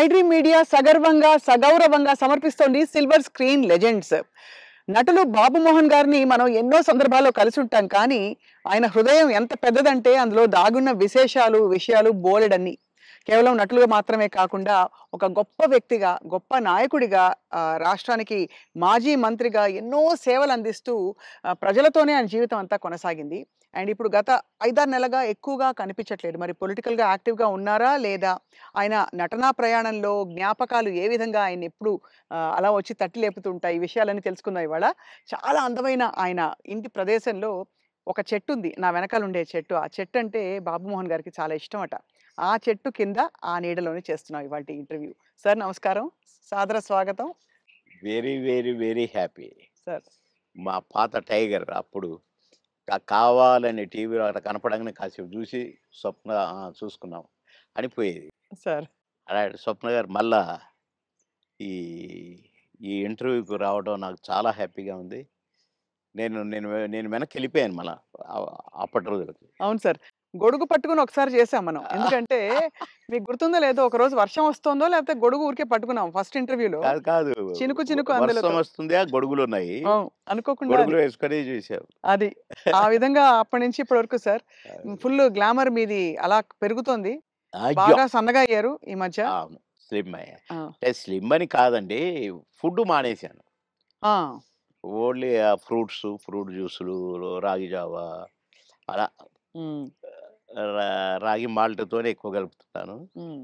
IDream media సగర్వంగా సగౌరవంగా సమర్పిస్తోంది silver screen legends. నటులు బాబు మోహన్ గారిని మనం ఎన్నో సందర్భాల్లో కలిసి ఉంటాం. కానీ ఆయన హృదయం ఎంత పెద్దదంటే అందులో దాగున్న విశేషాలు, విషయాలు బోలెడన్ని. కేవలం నటులుగా మాత్రమే కాకుండా ఒక గొప్ప వ్యక్తిగా, గొప్ప నాయకుడిగా, రాష్ట్రానికి మాజీ మంత్రిగా ఎన్నో సేవలు అందిస్తూ ప్రజలతోనే ఆయన జీవితం అంతా కొనసాగింది. అండ్ ఇప్పుడు గత 5, 6 నెలలుగా ఎక్కువగా కనిపించట్లేదు. మరి పొలిటికల్‌గా యాక్టివ్‌గా ఉన్నారా? లేదా? ఆయన నటనా ప్రయాణంలో జ్ఞాపకాలు ఏ విధంగా ఆయన్నెప్పుడు అలా వచ్చి తట్టి లేపుతుంటాయి? ఈ విషయాలన్నీ తెలుసుకుందాం ఇవాళ. చాలా అందమైన ఆయన ఇంటి ప్రదేశంలో ఒక చెట్టుంది. నా వెనకాలుండే చెట్టు. ఆ చెట్టంటే బాబుమోహన్ గారికి చాలా ఇష్టమట. ఆ చెట్టు కింద, ఆ నీడలోనే చేస్తున్నాం ఇవాల్టి ఇంటర్వ్యూ. సార్ నమస్కారం. సాదర స్వాగతం. Very very very happy. Sir. మా పాత టైగర్ అప్పుడు కావాలని టీవీలో అట్లా కనపడంగానే కాసేపు చూసి స్వప్న చూసుకున్నాం అని పోయేది. సార్. అలాంటి స్వప్న గారు మళ్ళా ఈ ఈ ఇంటర్వ్యూకి రావడం నాకు చాలా హ్యాపీగా ఉంది. నేను నేను నేను వెనక్కెళ్ళిపోయాను మళ్ళా అప్పటి రోజులకి. అవును సార్. గొడుగు పట్టుకొని ఒకసారి చేసాం మనం. ఎందుకంటే మీకు గుర్తుందో లేదో ఒకరోజు వర్షం వస్తోందో లేకపోతే గొడుగు ఊరికే పట్టుకున్నాం ఫస్ట్ ఇంటర్వ్యూలో. కాదు కాదు. చినుకు చినుకు వర్షం అందులో. వస్తుంది, గొడుగులున్నాయి. అవును. అనుకోకుండా అది. గొడుగులు వేసుకొని చూసాం. అది. ఆ విధంగా అప్పటి నుంచి ఇప్పటి వరకు సార్ ఫుల్ గ్లామర్ మీది అలా పెరుగుతోంది. అయ్యో! బాగా సన్నగా అయ్యారు ఈ మధ్య. అవును. స్లిమ్ అయ్యా. ఆ! అంటే స్లిమ్ అని కాదండి. ఫుడ్ మానేశాను. ఆ! ఓన్లీ ఫ్రూట్ జ్యూసులు, రాగి జావా అలా హ్మ్. రాగి మాల్ట్‌తోనే ఎక్కువ కలుపుతున్నాను. హ్మ్.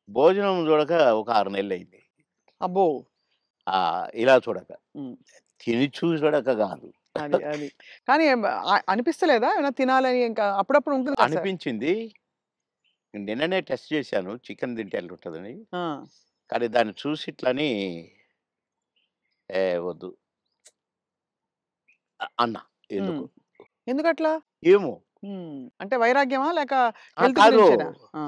భోజనం చూడక ఒక 6 నెలలయింది. అబ్బో! ఇలా చూడక. హ్మ్. తిని చూడక కాదు. అది. కానీ అనిపిస్తలేదా? ఏమైనా తినాలని ఇంకా అప్పుడప్పుడు ఉంటుంది కదా సార్. అనిపించింది. నిన్ననే టెస్ట్ చేశాను. చికెన్ తింటే ఎట్లుంటదని. ఆ! కానీ దాన్ని చూసి ఇట్లని వద్దు అన్నా. హ్మ్. ఎందుకో. ఎందుకట్లా? ఏమో. అంటే వైరాగ్యమా? లేక హెల్త్ కాదు. గురించేనా? ఆ!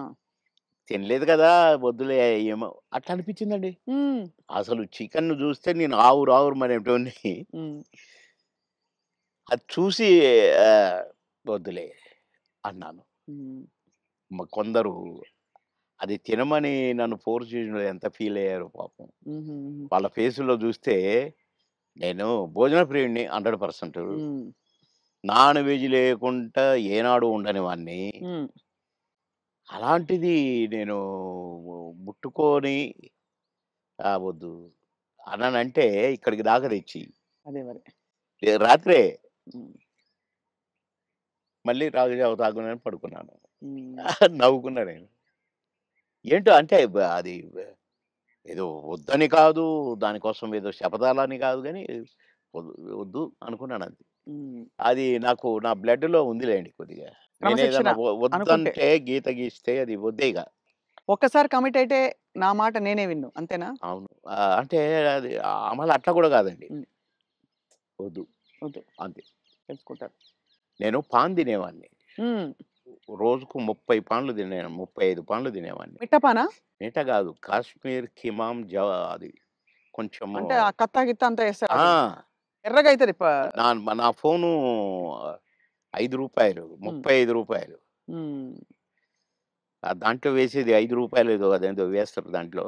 తినలేదు కదా! వద్దులే ఏమో అట్లా అనిపించిందండి. హ్మ్. అసలు చికెన్‌ను చూస్తే నేను ఆవురావురమనేటోడిని. హ్మ్. అది చూసి ఆహ్, వద్దులే అన్నాను. హ్మ్. కొందరు అది తినమని నన్ను ఫోర్స్ చేసినోళ్ళు ఎంత ఫీల్ అయ్యారో పాపం. హుహుహు. వాళ్ళ ఫేసుల్లో చూస్తే నేను భోజన ప్రియుడిని 100%. హ్మ్. నాన్ వెజ్ లేకుండా ఏనాడు ఉండని వాడిని. హ్మ్. అలాంటిది నేను ముట్టుకొని వద్దు అన్నానంటే ఇక్కడికి దాకా తెచ్చి అదే మరి. రాత్రే హ్మ్. మళ్ళీ రాగి జావ తాగునని పడుకున్నాను. హ్మ్. నవ్వుకున్నా నేను. ఏంటో అంటే అది ఏదో వద్దని కాదు, దానికోసం ఏదో శపథాలని కాదు గానీ, వద్దు వద్దు అనుకున్నానంతే. హ్మ్. అది నాకు నా బ్లడ్‌లో ఉందిలెండి కొద్దిగా. క్రమశిక్షణ నేనేదన్నా అనుకుంటే. వద్దంటే గీత గీస్తే అది వద్దే ఇగ. ఒక్కసారి కమిట్ అయితే నా మాట నేనే విన్ను. అంతేనా? అవును. అంటే అది మళ్ళీ అట్లా కూడా కాదండి. హ్మ్. వద్దు వద్దు. అంతే. తెలుసుకుంటారు. నేను పాన్ తినేవాడిని. హ్మ్. రోజుకు 30 పాన్లు 35 పాన్లు తినేవాడిని. మిట్టపానా? మిగతా కాదు. కాశ్మీర్ కిమాం అది కొంచెము అంటే ఆ కత్తా గిత్తా అంతా ఏస్తారు అది. ఆ! ఎర్రగా అయితది. నా ఫోను రూ. 5 రూ. హ్మ్. 35. హ్మ్. దాంట్లో వేసేది రూ. 5 ఏదో అదేదో వేస్తారు దాంట్లో.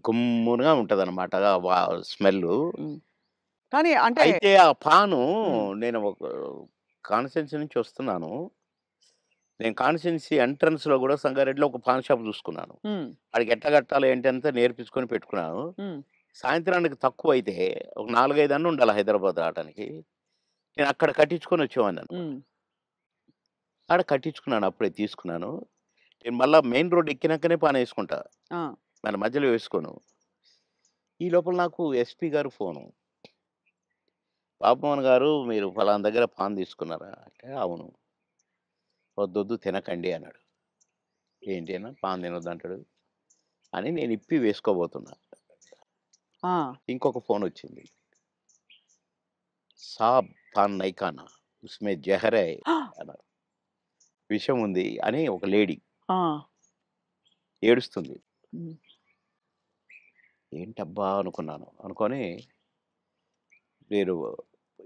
గుమ్మునగా ఉంటదనమాట. స్మెల్లు. హ్మ్. కానీ అంటే అయితే ఆ పాను హ్మ్. నేను ఒక కాన్స్టిట్యున్సీ నుంచి వస్తున్నాను. నేను కాన్స్టిట్యున్సీ ఎంట్రన్స్‌లో గూడా సంగారెడ్డిలో ఒక పాన్ షాప్ చూసుకున్నాను. హ్మ్. ఆడికి ఎట్లా కట్టాలి ఏంటి అంతా నేర్పించుకొని పెట్టుకున్నాను. హ్మ్. సాయంత్రానికి తక్కువైతే ఒక 4, 5 అన్న ఉండాలి హైదరాబాద్ రావటానికి. నేను అక్కడ కట్టించుకొని వచ్చేవాడిననమాట. హ్మ్. ఆడ కట్టించుకున్నాను. అప్పుడే తీసుకున్నాను. నేను మళ్ళా మెయిన్ రోడ్ ఎక్కినాకనే పానేసుకుంటా. ఆ! మన మధ్యలో వేసుకోను. ఈ లోపల నాకు ఎస్పీ గారు ఫోను. "బాబుమోహన్ గారు మీరు ఫలానా దగ్గర పాన్ తీసుకున్నారా?" అంటే, "అవును." "వద్దొద్దు తినకండి" అన్నాడు. ఏంటి అన్నా పాన్ తినొద్దంటాడు అని నేను ఇప్పి వేసుకోబోతున్నా. ఆ! ఇంకొక ఫోనొచ్చింది. "సాబ్ పాన్ నహీ ఖానా ఉస్మే జహర్ హై" అన్నారు. విషం ఉంది అని ఒక లేడీ ఆ! ఏడుస్తుంది. హ్మ్. ఏంటబ్బా! అనుకున్నాను. అనుకోని నేను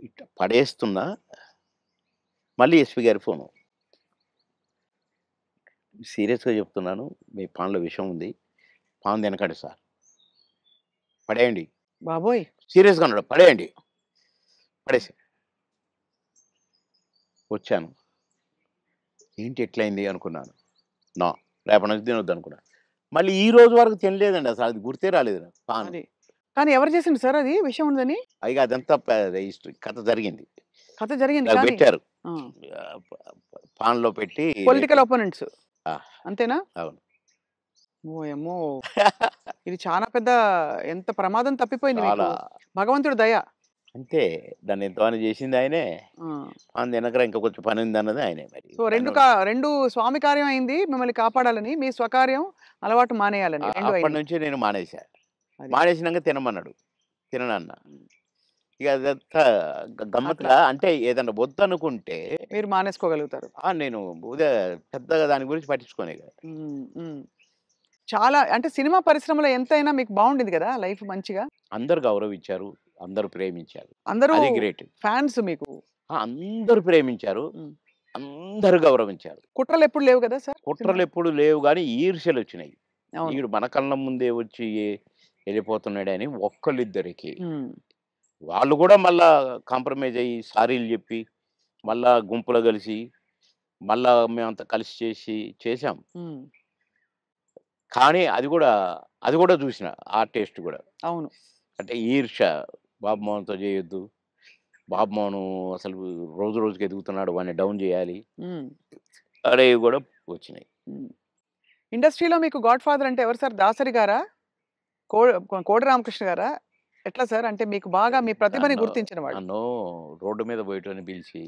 ఇట్ట పడేస్తున్నా. మళ్ళీ ఎస్పీ గారి ఫోను. "సీరియస్‌గా చెప్తున్నాను. మీ పాన్‌లో విషం ఉంది. పాము తినకండి సార్. పడేయండి. బాబోయ్! సీరియస్‌గా అన్నాడు. పడేయండి. పడేసా. వచ్చాను. ఏంటి ఎట్లయింది అనుకున్నాను. నో. రేపటి నుంచి తినొద్దనుకున్నా. మళ్ళీ ఈ రోజు వరకు తినలేదండి అసలు. అది గుర్తే రాలేదు నాకు పాను. అది. కానీ ఎవరు చేసిండ్రు సార్ అది విషం ఉందని? పైగా అదంతా కథ జరిగింది. కథ జరిగింది నాకు కానీ పెట్టారు. ఆ! పాన్‌లో పెట్టి పొలిటికల్ అపోనెంట్స్ ఆ! అంతేనా? అవును. ఓయమ్మో! ఇది చాలా పెద్ద ఎంత ప్రమాదం తప్పిపోయింది మీకు. చాలా. భగవంతుడి దయ. అంతే. దాన్ని ఎంతమని చేసింది ఆయనే. ఆ! పాను తినకరా ఇంకా కొంచెం పనుందన్నది ఆయనే మరి. సో 2 స్వామి కార్యం అయింది మిమ్మల్ని కాపాడాలని. మీ స్వకార్యం అలవాటు మానేయాలని 2 అయింది. అప్పటినుంచి నేను మానేసా. అది. మానేసినంక తినమన్నాడు. తిననన్నా. హ్మ్. ఇక అదంతా అట్లా గమ్మత్తుగా అంటే ఏదన్నా వద్దనుకుంటే మీరు మానేసుకోగలుగుతారు. నేను పెద్దగా దాని గురించి పట్టించుకోను ఇక. హ్మ్. హ్మ్. చాలా అంటే సినిమా పరిశ్రమలో ఎంతైనా మీకు బావుండింది గదా! లైఫ్ మంచిగా. అందరూ గౌరవించారు. అందరూ ప్రేమించారు. అందరూ అది గ్రేట్. ఫాన్స్ మీకు. అందరూ ప్రేమించారు. హ్మ్. అందరూ గౌరవించారు. కుట్రలెప్పుడు లేవు గదా సార్ సినిమాలో? కుట్రలెప్పుడు లేవు గానీ ఈర్ష్యలొచ్చినాయి. అవును. ఈడు మన కళ్ళ ముందే వచ్చి ఎళ్ళిపోతున్నాడని ఒక్కళ్ళిద్దరికి. హ్మ్. వాళ్ళు గూడా మళ్ళా కాంప్రమైజ్ అయ్యి సారీలు జెప్పి, మళ్ళా గుంపులో గలిసి, మళ్ళా మేమంతా కలిసి చేశాం. హ్మ్. కానీ అది గూడా జూసిన. ఆ టేస్ట్ గూడా. అవును. అంటే ఈర్ష్య. బాబు మోహన్‌తో జేయొద్దు. బాబు మోహను అసలు రోజు రోజుకి ఎదుగుతున్నాడు. వాడిని డౌన్ జేయాలి. హ్మ్. అనేవి గూడా వచ్చినాయి. హ్మ్. ఇండస్ట్రీలో మీకు గాడ్ ఫాదర్ అంటే ఎవరు సార్? దాసరి గారా? కో కోడి రామకృష్ణ గారా? ఎట్లా సార్? అంటే మీకు బాగా మీ ప్రతిభని నన్ను గుర్తించిన వాళ్ళు. నన్ను రోడ్డు మీద పోయేటోడిని పిలిచి,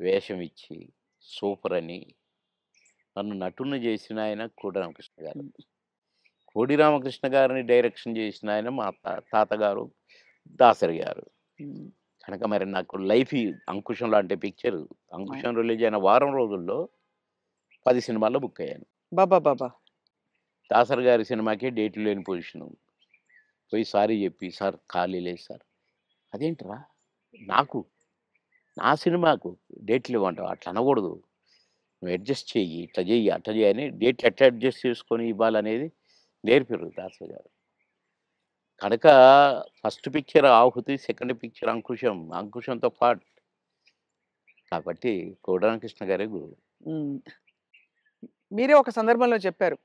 వేషం ఇచ్చి, సూపరని నన్ను నటుడిని జేసిన ఆయన కోడి రామకృష్ణ గారు. హ్మ్. కోడి రామకృష్ణ గారిని డైరెక్షన్ జేసిన ఆయన మా తాతగారు దాసరి గారు. హ్మ్. కనుక మరి నాకు లైఫ్ ఈ 'అంకుశం' లాంటి పిక్చర్ అవును. 'అంకుశం' రిలీజ్ అయిన వారం రోజుల్లో 10 సినిమాల్లో బుక్ అయ్యాను. అబ్బబ్బబ్బా! దాసరి గారి సినిమాకే డేట్లు లేని పొజిషను. పోయి సారీ జెప్పి, "సార్ ఖాళీ లేదు సార్." "అదేంట్రా? నాకు, నా సినిమాకు డేట్లు ఇవ్వంటావా? అట్లా అనకూడదు. నువ్వు అడ్జస్ట్ చెయ్యి. ఇట్లా జెయ్యి, అట్లా జెయ్యి" అని డేట్లు ఎట్లా అడ్జస్ట్ చేసుకొని ఇవ్వాలనేది నేర్పిర్రు దాసరి గారు. కనుక ఫస్ట్ పిక్చర్ 'ఆహుతి', సెకండ్ పిక్చర్ 'అంకుశం'. 'అంకుశంతో' పాటు కాబట్టి కోడి రామకృష్ణ గారే గురువు. హ్మ్. మీరే ఒక సందర్భంలో చెప్పారు.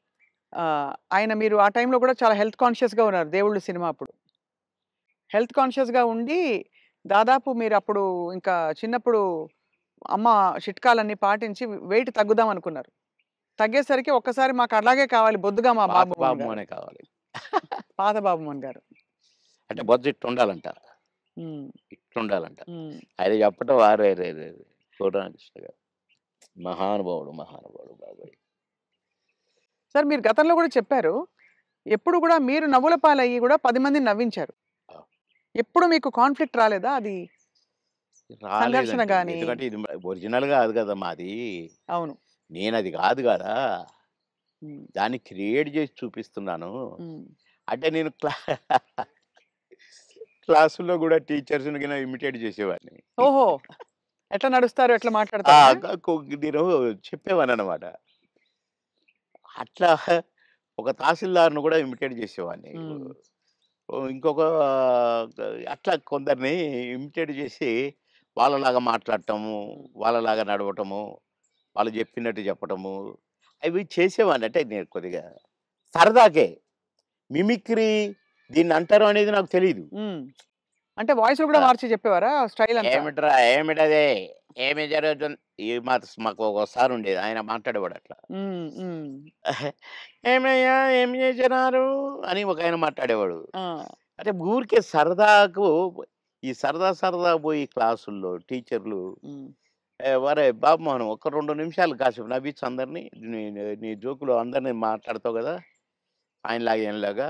ఆయన మీరు ఆ టైంలో కూడా చాలా హెల్త్ కాన్షియస్‌గా ఉన్నారు 'దేవుళ్ళు' సినిమా అప్పుడు. హెల్త్ కాన్షియస్‌గా ఉండి దాదాపు మీరప్పుడు ఇంకా చిన్నప్పుడు అమ్మ చిట్కాలన్నీ పాటించి వెయిట్ తగ్గుదాం అనుకున్నారు. తగ్గేసరికి ఒక్కసారి మాకు అలాగే కావాలి బొద్దుగా మా పాత బాబు మోహన్ గారు. బాబుమోనే కావాలి. పాత బాబు మోహన్ గారు. అంటే బొజ్జ ఇట్టుండాలంట. హ్మ్. ఇట్లుండాలంట. హ్మ్. ఆయన చెప్పటం అరెరెరెరే! కోడి రామకృష్ణ గారు. మహానుభావుడు, మహానుభావుడు బాబోయ్! సార్ మీరు గతంలో కూడా చెప్పారు. ఎప్పుడు కూడా మీరు నవ్వుల పాలయ్యి కూడా 10 మందిని నవ్వించారు. ఆ! ఎప్పుడు మీకు కాన్‌ఫ్లిక్ట్ రాలేదా? అది సంఘర్షణ రాలేదండి. గాని ఎందుకంటే ఇది ఒరిజినల్ గాదు గదా! మాది. అవును. నేనది గాదు గదా! హ్మ్. దాన్ని క్రియేట్ జేసి చూపిస్తున్నాను. హ్మ్. అంటే నేను క్లాసుల్లో గూడా టీచర్స్‌ని గిన ఇమిటేట్ జేసేవాడిని. ఓహో! ఎట్లా నడుస్తారు? ఎట్లా ఆ! మాట్లాడతారనా? నేను చెప్పేవాడిననమాట. అట్లా ఒక తహసీల్దార్‌ని గూడా ఇమిటేట్ జేసేవాడిని. హ్మ్. ఇంకొక అట్లా కొందరిని ఇమిటేట్ జేసి వాళ్ళలాగా మాట్లాడటము, హ్మ్. వాళ్ళలాగా నడవటము, వాళ్ళు జెప్పినట్టు చెప్పటము, అవి చేసేవాడిని. అంటే నేను కొద్దిగా సరదాకే. మిమిక్రీ దీన్నంటారు అనేది నాకు తెలీదు. హ్మ్. అంటే వాయిస్‌లు కూడా ఆ! మార్చి చెప్పేవారా? స్టైల్ అంతా? "ఏమిట్రా? ఏమిటది? ఏమి జరుగుతుంది?" మాకు ఒక సారుండేది. ఆయన మాట్లాడేవాడట్లా. హ్మ్. హ్మ్. "ఏమయ్యా ఏం చేసినారు?" అని ఒకాయన మాట్లాడేవాడు. ఆ! అంటే ఊరికే సరదాకు ఈ సరదా సరదా పోయి క్లాసుల్లో టీచర్లు హ్మ్. "ఒరేయ్ బాబు మోహన్ ఒక 2 నిమిషాలు కాసేపు నవ్వించు అందరిని. నీ నీ జోక్‌లో అందరిని మాట్లాడతావు గదా! ఆయనలాగా ఈయనలాగా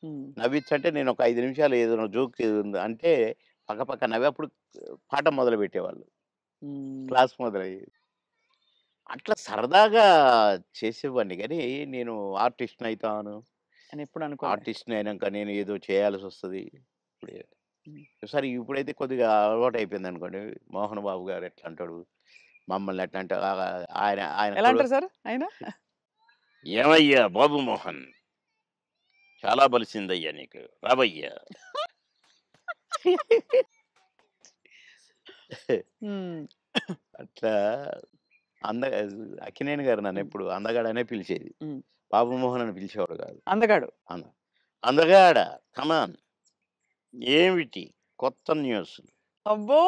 హ్మ్. నవ్వించంటే" నేను ఒక 5 నిమిషాలు ఏదైనా జోక్ అంటే పక్కపక్క నవ్వి అప్పుడు పాఠం మొదలుపెట్టేవాళ్ళు. హ్మ్. క్లాస్ మొదలయ్యేది. అట్లా సరదాగా చేసేవాడిని గానీ, నేను ఆర్టిస్ట్‌నయితాను. అని ఎప్పుడు అనుకోలే. ఆర్టిస్ట్‌ని అయినంక నేను ఏదో చేయాల్సొస్తది. ఇప్పుడే హ్మ్. సరే ఇప్పుడైతే కొద్దిగా అలవాటయిపోయిందనుకోండి. 'మోహన్ బాబు' గారు ఎట్లా అంటాడు, మమ్మల్ని ఎట్లా అంటే ఆయన ఆయన ఎలా అంటారు సార్ ఆయన? ఏమయ్యా బాబు మోహన్, చాలా బలిసిందయ్యా నీకు, రావయ్యా. హ్మ్. అట్లా అంద అక్కినేని గారు హ్మ్. నన్నెప్పుడు అందగాడనే పిలిచేది. హ్మ్. బాబు మోహన్ అని పిలిచేవాడు కాదు. అందగాడు. అంద అందగాడ కమాన్, ఏమిటి కొత్త న్యూస్ అబ్బో!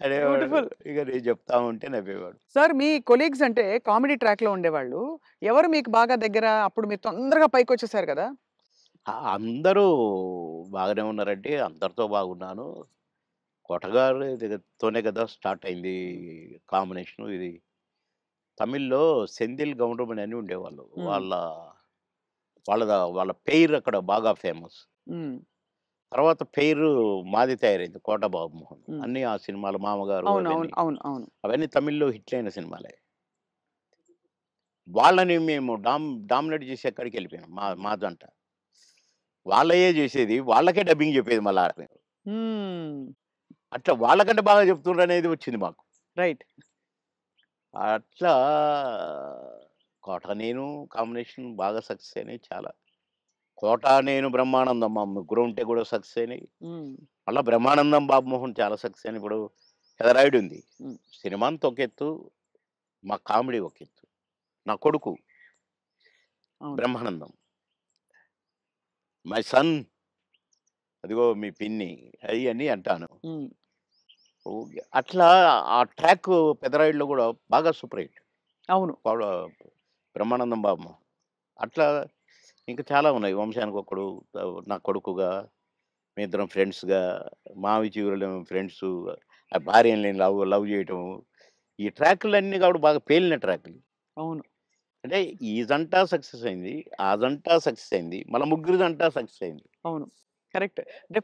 అనేవాడు. బ్యూటిఫుల్. ఇక నేను చెప్తా ఉంటే నవ్వేవాడు. సార్ మీ కొలీగ్స్ అంటే కామెడీ ట్రాక్‌లో ఉండేవాళ్ళు. ఎవరు మీకు బాగా దగ్గర? అప్పుడు మీరు తొందరగా పైకొచ్చేసారు కదా! అందరూ బాగానే ఉన్నారండి. అందరితో బాగున్నాను. కోటగారి దగ్గరతోనే కదా స్టార్ట్ అయింది హ్మ్. కాంబినేషను ఇది. తమిళ్‌లో సెంధిల్ గౌండమణి అని ఉండేవాళ్ళు. హ్మ్. వాళ్ళ వాళ్ళ పెయిర్ అక్కడ బాగా ఫేమస్. హ్మ్. తర్వాత పెయిరు మాది తయారైంది 'కోట బాబుమోహన్.' హ్మ్. అన్నీ ఆ సినిమాలు 'మామగారు' అవును. అవును. అవన్నీ. అవును. అవును. అవన్నీ తమిళ్‌లో హిట్లయిన సినిమాలే. వాళ్ళని మేము డామినేట్ చేసి ఎక్కడికెళ్ళిపోయాం మా జంట. వాళ్ళయ్యే చేసేది. వాళ్ళకే డబ్బింగ్ చెప్పేది మళ్ళా ఆడ మేము. హ్మ్. అట్లా వాళ్ళకంటే బాగా చెప్తుండ్రనేది వచ్చింది మాకు. రైట్. అట్లా 'కోట నేను' కాంబినేషన్ బాగా సక్సెస్ అయినాయి చాలా. 'కోట నేను' 'బ్రహ్మానందం' మా ముగ్గురం ఉంటే కూడా సక్సెస్ అయినాయి. హ్మ్. మళ్ళా 'బ్రహ్మానందం' 'బాబుమోహన్' చాలా సక్సెస్ అయినాయి. ఇప్పుడు 'పెదరాయుడు' ఉంది. హ్మ్. సినిమా అంతా ఒక ఎత్తు, మా కామెడీ ఒక ఎత్తు. నా కొడుకు అవును. 'బ్రహ్మానందం', మై సన్, అదిగో మీ పిన్ని అయన్నీ అంటాను. హ్మ్. ఓకే. అట్లా ఆ ట్రాక్ 'పెదరాయుడులో' కూడా బాగా సూపర్ హిట్. అవును. పౌడ 'బ్రహ్మానందం' బాబుమోహన్. అట్లా ఇంకా చాలా ఉన్నాయి. 'వంశానికొక్కడు', నా కొడుకుగా, మేమిద్దరం ఫ్రెండ్స్‌గా, 'మావి చిగురులేమో' ఫ్రెండ్సు, ఆ భార్యని నేను లవ్ చేయటం. ఈ ట్రాకులన్నీ కూడా బాగా పేలిన ట్రాకులు. అవును. అంటే ఈ జంట సక్సెస్ అయింది. ఆ జంట సక్సెస్ అయింది. మళ్ళా ముగ్గురి జంట సక్సెస్ అయింది. అవును. కరెక్ట్. అంటే